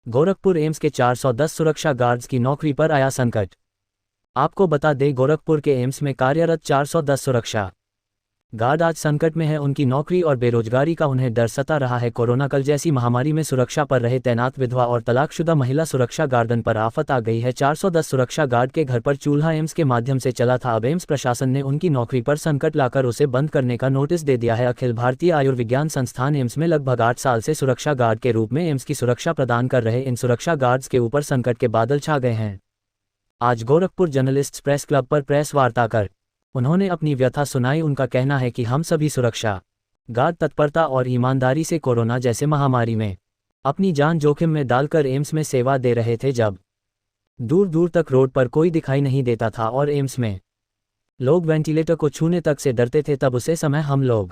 Gorakhpur AIIMS के 410 सुरक्षा guards की नौकरी पर आया संकट। आपको बता दें, गोरखपुर के एम्स में कार्यरत 410 सुरक्षा गार्ड आज संकट में है। उनकी नौकरी और बेरोजगारी का उन्हें डर सता रहा है। कोरोना काल जैसी महामारी में सुरक्षा पर रहे तैनात विधवा और तलाकशुदा महिला सुरक्षा गार्डन पर आफत आ गई है। 410 सुरक्षा गार्ड के घर पर चूल्हा एम्स के माध्यम से चला था। अब एम्स प्रशासन ने उनकी नौकरी पर संकट लाकर उसे बंद करने का नोटिस दे दिया है। अखिल भारतीय आयुर्विज्ञान संस्थान एम्स में लगभग 8 साल से सुरक्षा गार्ड के रूप में एम्स की सुरक्षा प्रदान कर रहे इन सुरक्षा गार्ड्स के ऊपर संकट के बादल छा गए हैं। आज गोरखपुर जर्नलिस्ट्स प्रेस क्लब पर प्रेस वार्ता कर उन्होंने अपनी व्यथा सुनाई। उनका कहना है कि हम सभी सुरक्षा गार्ड तत्परता और ईमानदारी से कोरोना जैसे महामारी में अपनी जान जोखिम में डालकर एम्स में सेवा दे रहे थे। जब दूर दूर तक रोड पर कोई दिखाई नहीं देता था और एम्स में लोग वेंटिलेटर को छूने तक से डरते थे, तब उसे समय हम लोग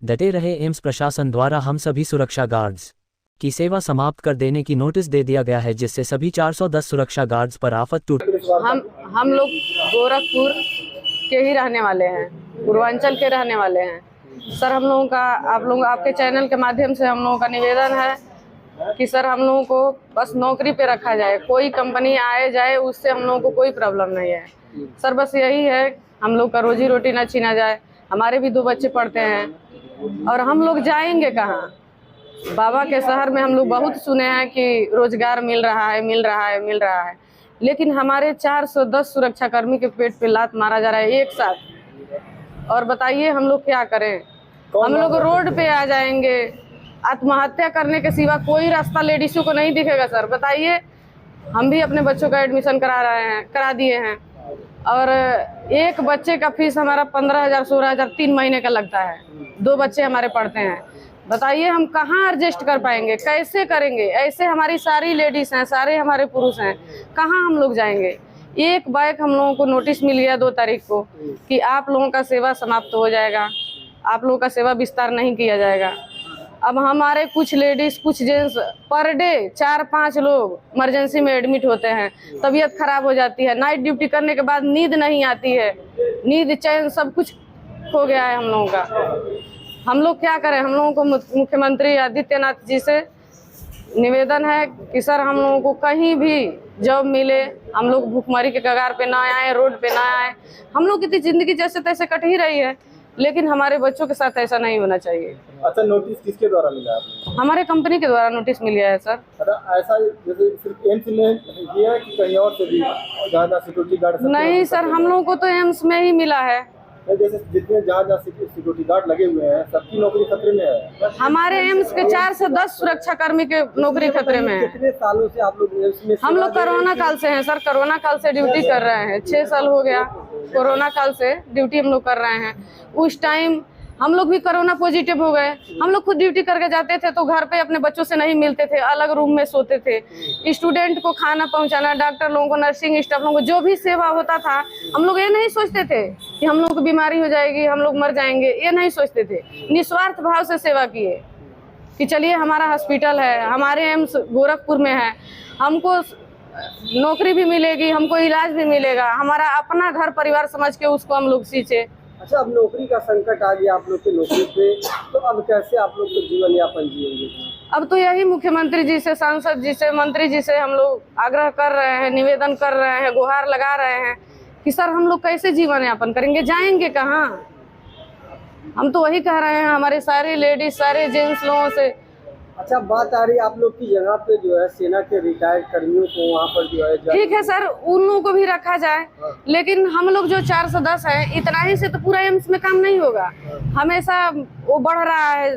डटे रहे। एम्स प्रशासन द्वारा हम सभी सुरक्षा गार्ड्स की सेवा समाप्त कर देने की नोटिस दे दिया गया है, जिससे सभी 410 सुरक्षा गार्ड्स पर आफत टूट। हम लोग गोरखपुर के ही रहने वाले हैं, पूर्वांचल के रहने वाले हैं। सर, हम लोगों का आपके चैनल के माध्यम से हम लोगों का निवेदन है कि सर, हम लोगों को बस नौकरी पे रखा जाए। कोई कंपनी आए जाए उससे हम लोगों को कोई प्रॉब्लम नहीं है सर। बस यही है, हम लोग का रोजी रोटी ना छीना जाए। हमारे भी 2 बच्चे पढ़ते हैं और हम लोग जाएंगे कहाँ? बाबा के शहर में हम लोग बहुत सुने हैं कि रोजगार मिल रहा है, लेकिन हमारे 410 सुरक्षाकर्मी के पेट पे लात मारा जा रहा है एक साथ। और बताइए हम लोग क्या करें? हम लोग रोड पे आ जाएंगे। आत्महत्या करने के सिवा कोई रास्ता लेडीजों को नहीं दिखेगा सर। बताइए, हम भी अपने बच्चों का एडमिशन करा दिए हैं और एक बच्चे का फीस हमारा 15,000 16,000 3 महीने का लगता है। 2 बच्चे हमारे पढ़ते हैं। बताइए हम कहाँ एडजस्ट कर पाएंगे, कैसे करेंगे? ऐसे हमारी सारी लेडीज हैं, सारे हमारे पुरुष हैं, कहाँ हम लोग जाएंगे? एक बाइक हम लोगों को नोटिस मिल गया 2 तारीख को कि आप लोगों का सेवा समाप्त हो जाएगा, आप लोगों का सेवा विस्तार नहीं किया जाएगा। अब हमारे कुछ लेडीज कुछ जेंट्स पर डे 4-5 लोग इमरजेंसी में एडमिट होते हैं। तबीयत खराब हो जाती है, नाइट ड्यूटी करने के बाद नींद नहीं आती है, नींद चैन सब कुछ खो गया है हम लोगों का। हम लोग क्या करें? हम लोगों को मुख्यमंत्री आदित्यनाथ जी से निवेदन है कि सर, हम लोगों को कहीं भी जॉब मिले, हम लोग भूखमरी के कगार पे ना आए, रोड पे ना आए। हम लोग की जिंदगी जैसे तैसे कट ही रही है, लेकिन हमारे बच्चों के साथ ऐसा नहीं होना चाहिए। अच्छा, नोटिस किसके द्वारा मिला आपको? हमारे कंपनी के द्वारा नोटिस मिल गया है सर। अच्छा, ऐसा जैसे सिर्फ एम्स में ये है कि कहीं और से भी ज़्यादा सिक्योरिटी गार्ड? नहीं सर, हम लोगों को तो एम्स में ही मिला है। जैसे जितने जहाँ सिक्योरिटी गार्ड लगे हुए हैं, सबकी नौकरी खतरे में है। हमारे एम्स के 410 सुरक्षा कर्मी के नौकरी खतरे में है। कितने सालों से आप लोग एम्स में? हम लोग कोरोना काल से हैं सर, कोरोना काल से ड्यूटी कर रहे हैं। 6 साल हो गया कोरोना काल से ड्यूटी हम लोग कर रहे हैं। उस टाइम हम लोग भी कोरोना पॉजिटिव हो गए। हम लोग खुद ड्यूटी करके जाते थे तो घर पे अपने बच्चों से नहीं मिलते थे, अलग रूम में सोते थे। स्टूडेंट को खाना पहुंचाना, डॉक्टर लोगों को, नर्सिंग स्टाफ लोगों को जो भी सेवा होता था, हम लोग ये नहीं सोचते थे कि हम लोग को बीमारी हो जाएगी, हम लोग मर जाएंगे, ये नहीं सोचते थे। निस्वार्थ भाव से सेवा किए कि चलिए हमारा हॉस्पिटल है, हमारे एम्स गोरखपुर में है, हमको नौकरी भी मिलेगी, हमको इलाज भी मिलेगा, हमारा अपना घर परिवार समझ के उसको हम लोग सींचे। अच्छा, अब नौकरी का संकट आ गया आप लोग के नौकरी पे, तो अब कैसे आप लोग तो जीवन यापन जिएंगे? अब तो यही मुख्यमंत्री जी से, सांसद जी से, मंत्री जी से हम लोग आग्रह कर रहे हैं, निवेदन कर रहे हैं, गुहार लगा रहे हैं कि सर, हम लोग कैसे जीवन यापन करेंगे? जाएंगे कहाँ? हम तो वही कह रहे हैं हमारे सारे लेडीज, सारे जेंट्स लोगों से। अच्छा, बात आ रही है आप लोग की जगह पे जो है सेना के रिटायर्ड कर्मियों को वहाँ पर जो है, ठीक है सर, उन लोगों को भी रखा जाए। लेकिन हम लोग जो 410 है, इतना ही से तो पूरा एम्स में काम नहीं होगा। हमेशा वो बढ़ रहा है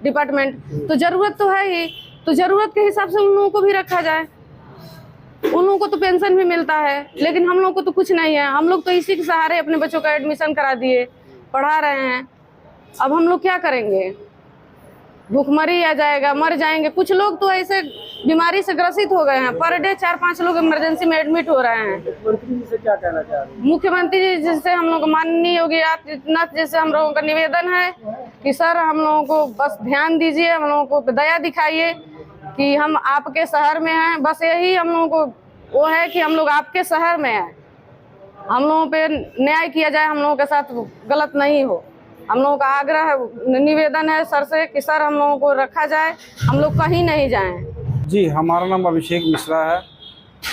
डिपार्टमेंट, तो जरूरत तो है ही, तो जरूरत के हिसाब से उन लोगों को भी रखा जाए। उन लोगों को तो पेंशन भी मिलता है, लेकिन हम लोग को तो कुछ नहीं है। हम लोग तो इसी के सहारे अपने बच्चों का एडमिशन करा दिए, पढ़ा रहे हैं। अब हम लोग क्या करेंगे? भूखमरी आ जाएगा, मर जाएंगे। कुछ लोग तो ऐसे बीमारी से ग्रसित हो गए हैं, पर डे 4-5 लोग इमरजेंसी में एडमिट हो रहे हैं। मुख्यमंत्री जी से क्या कहना चाह रहे हैं? मुख्यमंत्री जी से हम लोग माननीय योगी आदित्यनाथ जी से हम लोगों का निवेदन है कि सर, हम लोगों को बस ध्यान दीजिए, हम लोगों को दया दिखाइए कि हम आपके शहर में हैं। बस यही हम लोगों को वो है कि हम लोग आपके शहर में हैं, हम लोगों पे न्याय किया जाए, हम लोगों के साथ गलत नहीं हो। हम लोगों का आग्रह निवेदन है सर से कि सर, हम लोगों को रखा जाए, हम लोग कहीं नहीं जाएं। जी, हमारा नाम अभिषेक मिश्रा है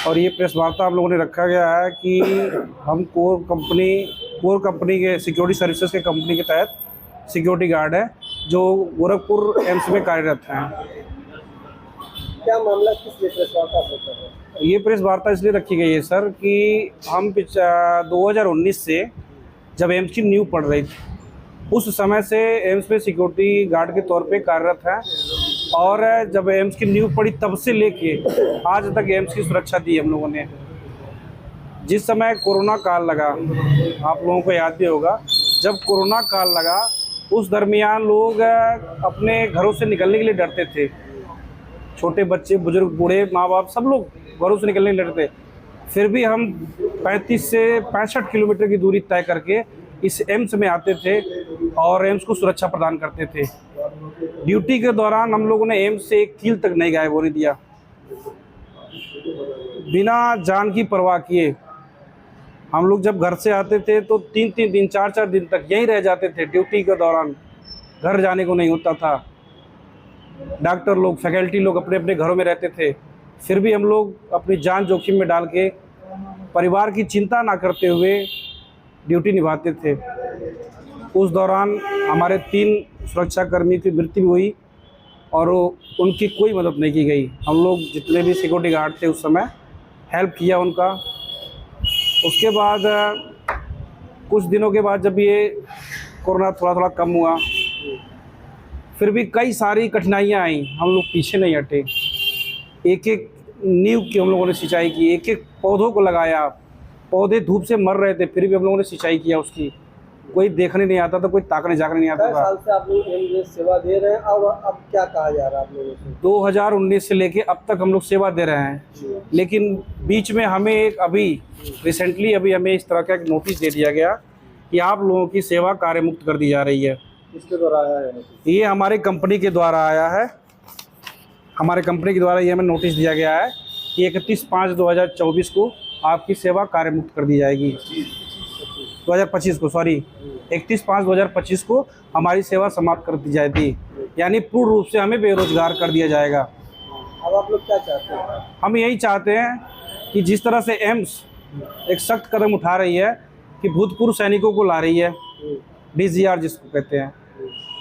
और ये प्रेस वार्ता हम लोगों ने रखा गया है कि हम कोर कंपनी के सिक्योरिटी सर्विसेज के कंपनी के तहत सिक्योरिटी गार्ड है जो गोरखपुर एम्स में कार्यरत हैं। क्या मामला, किस लिए प्रेस वार्ता आप लोग कर रहे हैं? ये प्रेस वार्ता इसलिए रखी गई है सर कि हम 2019 से जब एम्स की नींव पड़ रही थी उस समय से एम्स में सिक्योरिटी गार्ड के तौर पे कार्यरत हैं और जब एम्स की नींव पड़ी तब से लेके आज तक एम्स की सुरक्षा दी हम लोगों ने। जिस समय कोरोना काल लगा, आप लोगों को याद भी होगा, जब कोरोना काल लगा उस दरमियान लोग अपने घरों से निकलने के लिए डरते थे। छोटे बच्चे, बुजुर्ग, बूढ़े, माँ बाप सब लोग घरों से निकलने के लिए डरते। फिर भी हम 35 से 65 किलोमीटर की दूरी तय करके इस एम्स में आते थे और एम्स को सुरक्षा प्रदान करते थे। ड्यूटी के दौरान हम लोगों ने एम्स से एक कील तक नहीं गायब होने दिया। बिना जान की परवाह किए हम लोग जब घर से आते थे तो 3-3 दिन, 4-4 दिन तक यहीं रह जाते थे। ड्यूटी के दौरान घर जाने को नहीं होता था। डॉक्टर लोग, फैकल्टी लोग अपने अपने घरों में रहते थे। फिर भी हम लोग अपनी जान जोखिम में डाल के परिवार की चिंता ना करते हुए ड्यूटी निभाते थे। उस दौरान हमारे 3 सुरक्षाकर्मी की मृत्यु भी हुई और उनकी कोई मदद नहीं की गई। हम लोग जितने भी सिक्योरिटी गार्ड थे उस समय हेल्प किया उनका। उसके बाद कुछ दिनों के बाद जब ये कोरोना थोड़ा थोड़ा कम हुआ, फिर भी कई सारी कठिनाइयाँ आई। हम लोग पीछे नहीं हटे। एक एक नींव की हम लोगों ने सिंचाई की, एक एक पौधों को लगाया। पौधे धूप से मर रहे थे, फिर भी हम लोगों ने सिंचाई किया उसकी। कोई देखने नहीं आता था, कोई ताकने झाँकने नहीं आता था। साल से आप लोग एम्स में सेवा दे रहे हैं, अब क्या कहा जा रहा है आप लोगों से? 2019 से लेके अब तक हम लोग सेवा दे रहे हैं, लेकिन बीच में हमें रिसेंटली हमें इस तरह का एक नोटिस दे दिया गया कि आप लोगों की सेवा कार्य मुक्त कर दी जा रही है। किसके द्वारा आया है? ये हमारे कंपनी के द्वारा आया है। हमारे कंपनी के द्वारा ये हमें नोटिस दिया गया है कि 31/5/2024 को आपकी सेवा कार्य मुक्त कर दी जाएगी। 2025 को, सॉरी, 31/5/2025 को हमारी सेवा समाप्त कर दी जाएगी, यानी पूर्ण रूप से हमें बेरोजगार कर दिया जाएगा। अब आप लोग क्या चाहते हैं? हम यही चाहते हैं कि जिस तरह से एम्स एक सख्त कदम उठा रही है कि भूतपूर्व सैनिकों को ला रही है, DGR जिसको कहते हैं,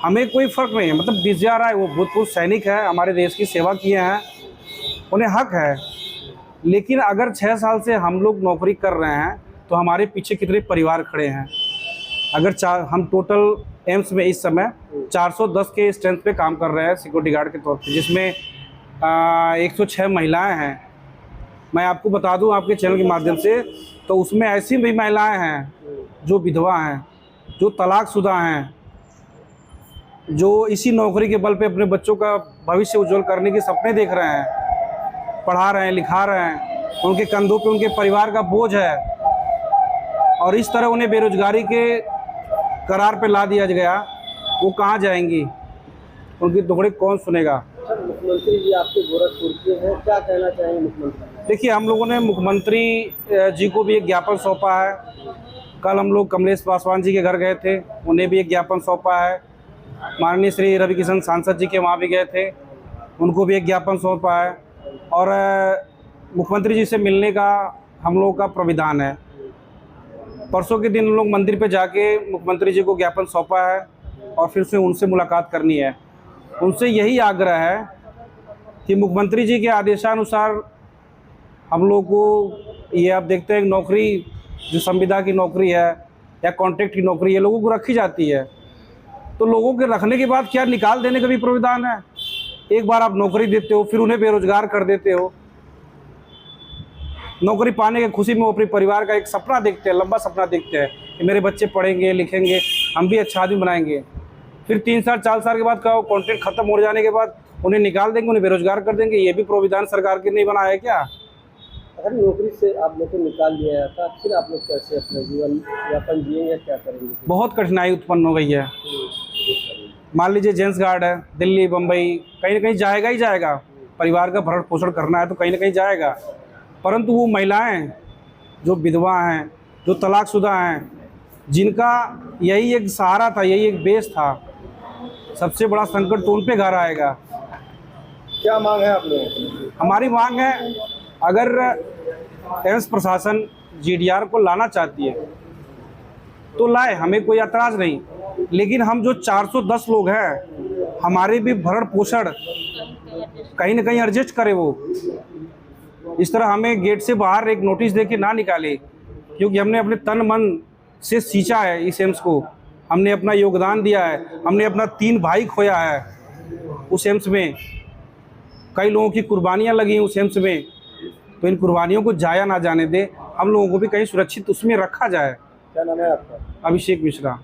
हमें कोई फ़र्क नहीं है। मतलब DGR आए, वो भूतपूर्व सैनिक है, हमारे देश की सेवा किए हैं, उन्हें हक है। लेकिन अगर 6 साल से हम लोग नौकरी कर रहे हैं तो हमारे पीछे कितने परिवार खड़े हैं। अगर हम टोटल एम्स में इस समय 410 के स्ट्रेंथ पे काम कर रहे हैं सिक्योरिटी गार्ड के तौर पे, जिसमें 106 महिलाएं हैं। मैं आपको बता दूं आपके चैनल के माध्यम से, तो उसमें ऐसी भी महिलाएं हैं जो विधवा हैं, जो तलाकशुदा हैं, जो इसी नौकरी के बल पे अपने बच्चों का भविष्य उज्जवल करने के सपने देख रहे हैं, पढ़ा रहे हैं, लिखा रहे हैं। उनके कंधों पे उनके परिवार का बोझ है और इस तरह उन्हें बेरोजगारी के करार पे ला दिया गया। वो कहाँ जाएंगी? उनकी दुखड़े कौन सुनेगा? सर, मुख्यमंत्री जी आपके गोरखपुर के हैं, क्या कहना चाहेंगे मुख्यमंत्री? देखिए, हम लोगों ने मुख्यमंत्री जी को भी एक ज्ञापन सौंपा है। कल हम लोग कमलेश पासवान जी के घर गए थे, उन्हें भी एक ज्ञापन सौंपा है। माननीय श्री रवि किशन सांसद जी के वहाँ भी गए थे, उनको भी एक ज्ञापन सौंपा है। और मुख्यमंत्री जी से मिलने का हम लोगों का प्राविधान है। परसों के दिन हम लोग मंदिर पे जाके मुख्यमंत्री जी को ज्ञापन सौंपा है और फिर से उनसे मुलाकात करनी है। उनसे यही आग्रह है कि मुख्यमंत्री जी के आदेशानुसार हम लोग को, ये आप देखते हैं, नौकरी जो संविदा की नौकरी है या कॉन्ट्रैक्ट की नौकरी है, लोगों को रखी जाती है। तो लोगों के रखने के बाद क्या निकाल देने का भी प्रावधान है? एक बार आप नौकरी देते हो, फिर उन्हें बेरोजगार कर देते हो। नौकरी पाने की खुशी में वो अपने परिवार का एक सपना देखते हैं, लंबा सपना देखते हैं कि मेरे बच्चे पढ़ेंगे, लिखेंगे, हम भी अच्छा आदमी बनाएंगे। फिर 3 साल 4 साल के बाद क्या हो, कॉन्ट्रैक्ट खत्म हो जाने के बाद उन्हें निकाल देंगे, उन्हें बेरोजगार कर देंगे। ये भी प्रावधान सरकार के नहीं बनाया है क्या? अगर नौकरी से आप लोग को निकाल दिया जाता, फिर आप लोग कैसे अपना जीवन यापन जिएंगे, क्या करेंगे? बहुत कठिनाई उत्पन्न हो गई है। मान लीजिए जेंट्स गार्ड है, दिल्ली, बम्बई, कहीं ना कहीं जाएगा ही जाएगा। परिवार का भरण पोषण करना है तो कहीं ना कहीं जाएगा। परंतु वो महिलाएं जो विधवा हैं, जो तलाकशुदा हैं, जिनका यही एक सहारा था, यही एक बेस था, सबसे बड़ा संकट तो उन पे घर आएगा। क्या मांग है आप लोगों की? हमारी मांग है, अगर एम्स प्रशासन जीडीआर को लाना चाहती है तो लाए, हमें कोई एतराज़ नहीं। लेकिन हम जो 410 लोग हैं, हमारे भी भरण पोषण कहीं ना कहीं एडजस्ट करे वो। इस तरह हमें गेट से बाहर एक नोटिस दे के ना निकाले, क्योंकि हमने अपने तन मन से सींचा है इस एम्स को, हमने अपना योगदान दिया है, हमने अपना 3 भाई खोया है उस एम्स में, कई लोगों की कुर्बानियाँ लगी उस एम्स में। तो इन कुर्बानियों को जाया ना जाने दे, हम लोगों को भी कहीं सुरक्षित उसमें रखा जाए। क्या नाम है आपका? अभिषेक मिश्रा।